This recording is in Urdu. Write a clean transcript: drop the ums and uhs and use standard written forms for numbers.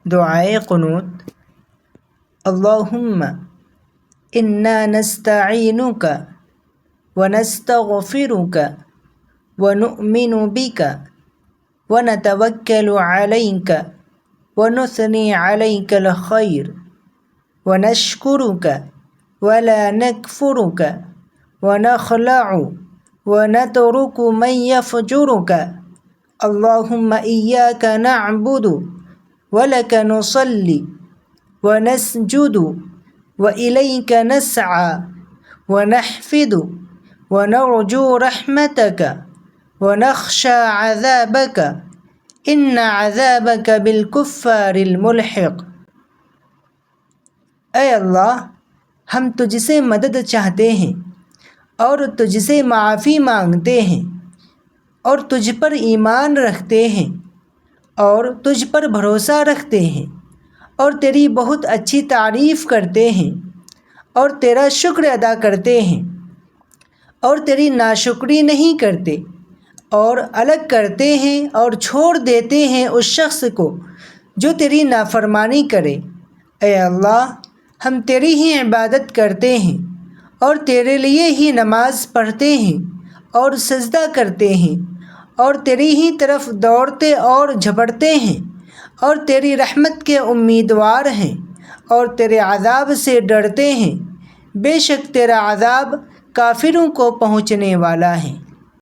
دعائے قنوت: اللہم انا نستعینک ونستغفرک ونؤمن بک ونتوکل علیک ونثنی علیک الخیر ونشکرک ولا نکفرک ونخلع ونترک من یفجرک اللہم ایاک نعبد ولک نصلی ونسجد وإلیک نسعی ونحفد ونرجو رحمتک ونخشى عذابک ان عذابک بالکفار الملحق۔ اے اللہ، ہم تجھ سے مدد چاہتے ہیں اور تجھ سے معافی مانگتے ہیں اور تجھ پر ایمان رکھتے ہیں اور تجھ پر بھروسہ رکھتے ہیں اور تیری بہت اچھی تعریف کرتے ہیں اور تیرا شکر ادا کرتے ہیں اور تیری ناشکری نہیں کرتے اور الگ کرتے ہیں اور چھوڑ دیتے ہیں اس شخص کو جو تیری نافرمانی کرے۔ اے اللہ، ہم تیری ہی عبادت کرتے ہیں اور تیرے لیے ہی نماز پڑھتے ہیں اور سجدہ کرتے ہیں اور تیری ہی طرف دوڑتے اور جھپٹتے ہیں اور تیری رحمت کے امیدوار ہیں اور تیرے عذاب سے ڈرتے ہیں۔ بے شک تیرا عذاب کافروں کو پہنچنے والا ہے۔